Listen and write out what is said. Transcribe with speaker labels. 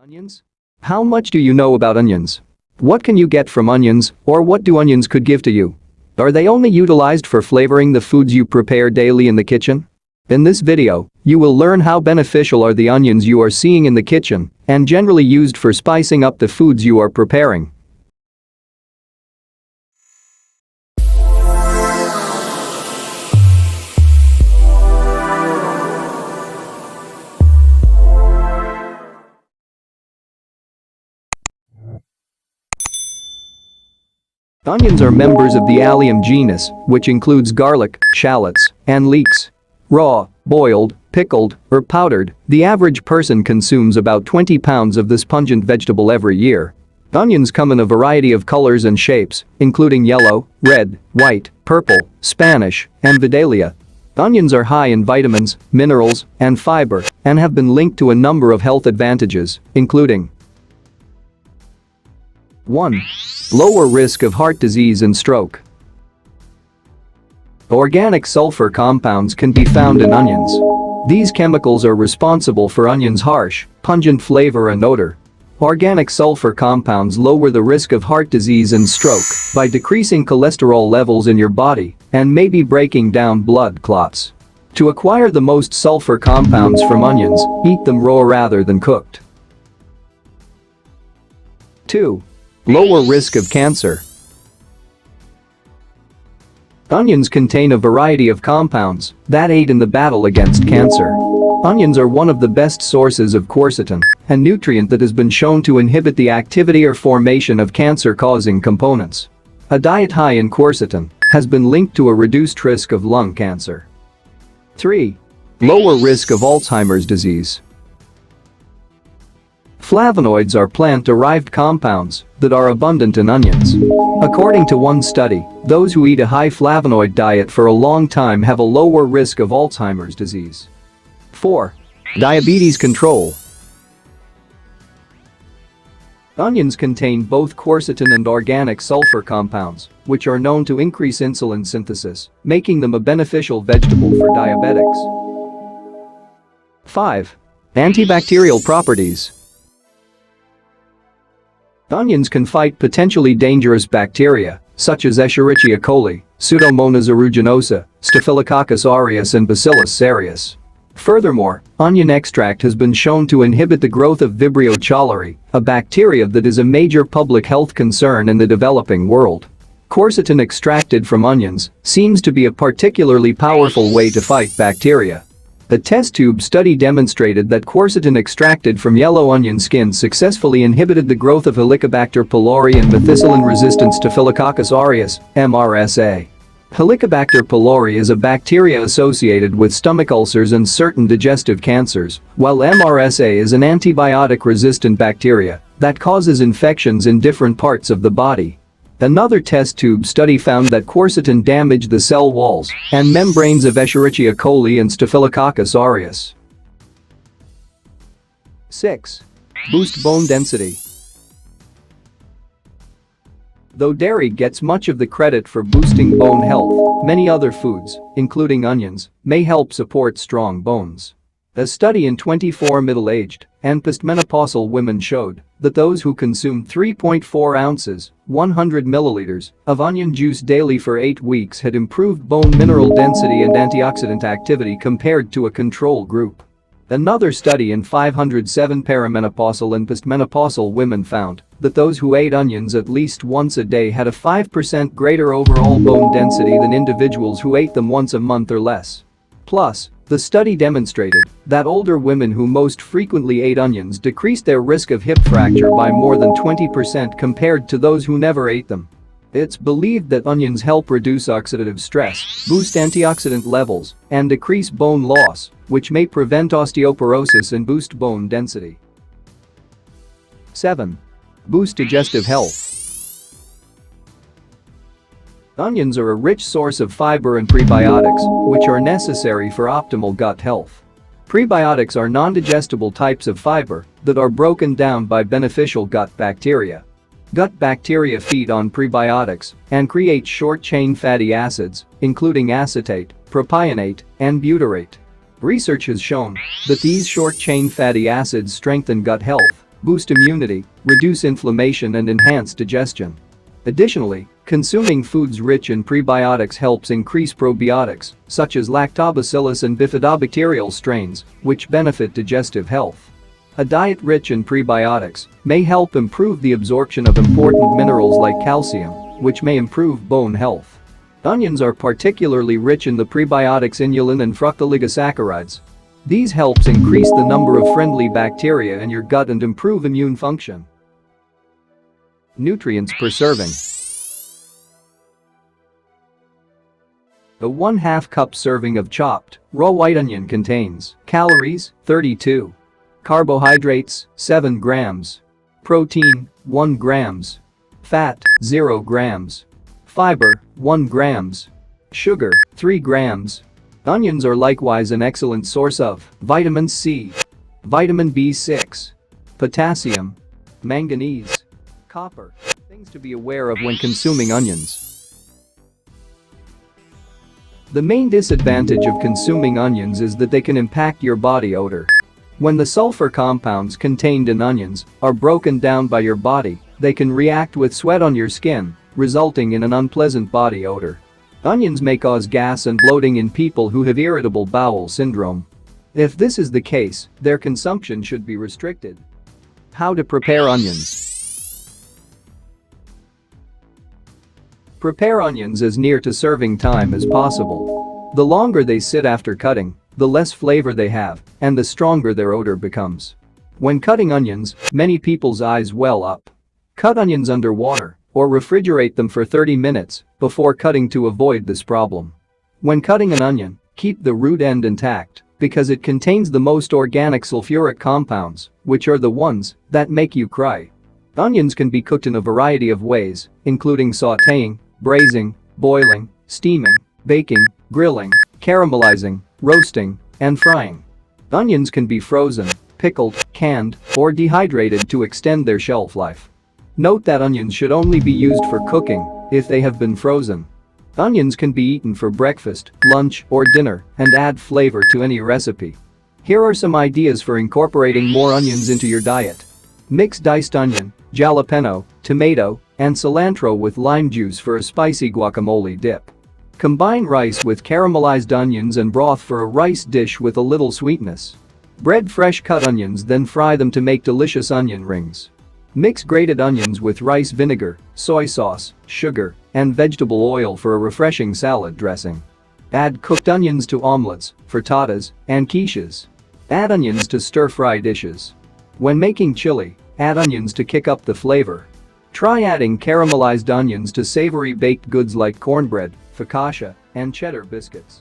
Speaker 1: Onions? How much do you know about onions? What can you get from onions, or what do onions could give to you? Are they only utilized for flavoring the foods you prepare daily in the kitchen? In this video, you will learn how beneficial are the onions you are seeing in the kitchen and generally used for spicing up the foods you are preparing. Onions are members of the ALLIUM genus, which includes garlic, shallots, and leeks. Raw, boiled, pickled, or powdered, the average person consumes about 20 pounds of this pungent vegetable every year. Onions come in a variety of colors and shapes, including yellow, red, white, purple, Spanish, and Vidalia. Onions are high in vitamins, minerals, and fiber, and have been linked to a number of health advantages, including 1. Lower risk of heart disease and stroke. Organic sulfur compounds can be found in onions. These chemicals are responsible for onions' harsh, pungent flavor and odor. Organic sulfur compounds lower the risk of heart disease and stroke by decreasing cholesterol levels in your body and maybe breaking down blood clots. To acquire the most sulfur compounds from onions, eat them raw rather than cooked. 2. Lower risk of cancer. Onions contain a variety of compounds that aid in the battle against cancer. Onions are one of the best sources of quercetin, a nutrient that has been shown to inhibit the activity or formation of cancer-causing components. A diet high in quercetin has been linked to a reduced risk of lung cancer. 3. Lower risk of Alzheimer's disease. Flavonoids are plant-derived compounds that are abundant in onions. According to one study, those who eat a high flavonoid diet for a long time have a lower risk of Alzheimer's disease. 4. Diabetes control. Onions contain both quercetin and organic sulfur compounds, which are known to increase insulin synthesis, making them a beneficial vegetable for diabetics. 5. Antibacterial properties. Onions can fight potentially dangerous bacteria, such as Escherichia coli, Pseudomonas aeruginosa, Staphylococcus aureus and Bacillus cereus. Furthermore, onion extract has been shown to inhibit the growth of Vibrio cholerae, a bacteria that is a major public health concern in the developing world. Quercetin extracted from onions seems to be a particularly powerful way to fight bacteria. A test tube study demonstrated that quercetin extracted from yellow onion skin successfully inhibited the growth of Helicobacter pylori and methicillin-resistant Staphylococcus aureus, MRSA. Helicobacter pylori is a bacteria associated with stomach ulcers and certain digestive cancers, while MRSA is an antibiotic-resistant bacteria that causes infections in different parts of the body. Another test tube study found that quercetin damaged the cell walls and membranes of Escherichia coli and Staphylococcus aureus. 6. Boost bone density. Though dairy gets much of the credit for boosting bone health, many other foods, including onions, may help support strong bones. A study in 24 middle-aged and postmenopausal women showed that those who consumed 3.4 ounces, 100 milliliters, of onion juice daily for 8 weeks had improved bone mineral density and antioxidant activity compared to a control group. Another study in 507 perimenopausal and postmenopausal women found that those who ate onions at least once a day had a 5% greater overall bone density than individuals who ate them once a month or less. Plus, the study demonstrated that older women who most frequently ate onions decreased their risk of hip fracture by more than 20% compared to those who never ate them. It's believed that onions help reduce oxidative stress, boost antioxidant levels, and decrease bone loss, which may prevent osteoporosis and boost bone density. 7. Boost digestive health. Onions are a rich source of fiber and prebiotics, which are necessary for optimal gut health. Prebiotics are non-digestible types of fiber that are broken down by beneficial gut bacteria. Gut bacteria feed on prebiotics and create short-chain fatty acids, including acetate, propionate, and butyrate. Research has shown that these short-chain fatty acids strengthen gut health boost immunity, reduce inflammation and enhance digestion. Additionally, consuming foods rich in prebiotics helps increase probiotics, such as lactobacillus and bifidobacterial strains, which benefit digestive health. A diet rich in prebiotics may help improve the absorption of important minerals like calcium, which may improve bone health. Onions are particularly rich in the prebiotics inulin and fructooligosaccharides. These helps increase the number of friendly bacteria in your gut and improve immune function. Nutrients per serving. A 1/2 cup serving of chopped, raw white onion contains calories, 32. Carbohydrates, 7 grams. Protein, 1 grams. Fat, 0 grams. Fiber, 1 grams. Sugar, 3 grams. Onions are likewise an excellent source of vitamin C, vitamin B6, potassium, manganese, copper. Things to be aware of when consuming onions. The main disadvantage of consuming onions is that they can impact your body odor. When the sulfur compounds contained in onions are broken down by your body, they can react with sweat on your skin, resulting in an unpleasant body odor. Onions may cause gas and bloating in people who have irritable bowel syndrome. If this is the case, their consumption should be restricted. How to prepare onions. Prepare onions as near to serving time as possible. The longer they sit after cutting, the less flavor they have, and the stronger their odor becomes. When cutting onions, many people's eyes well up. Cut onions under water or refrigerate them for 30 minutes before cutting to avoid this problem. When cutting an onion, keep the root end intact because it contains the most organic sulfuric compounds, which are the ones that make you cry. Onions can be cooked in a variety of ways, including sautéing, braising, boiling, steaming, baking, grilling, caramelizing, roasting, and frying. Onions can be frozen, pickled, canned, or dehydrated to extend their shelf life. Note that onions should only be used for cooking if they have been frozen. Onions can be eaten for breakfast, lunch, or dinner and add flavor to any recipe. Here are some ideas for incorporating more onions into your diet. Mix diced onion, jalapeno, tomato, and cilantro with lime juice for a spicy guacamole dip. Combine rice with caramelized onions and broth for a rice dish with a little sweetness. Bread fresh cut onions, then fry them to make delicious onion rings. Mix grated onions with rice vinegar, soy sauce, sugar, and vegetable oil for a refreshing salad dressing. Add cooked onions to omelets, frittatas, and quiches. Add onions to stir-fry dishes. When making chili, add onions to kick up the flavor. Try adding caramelized onions to savory baked goods like cornbread, focaccia, and cheddar biscuits.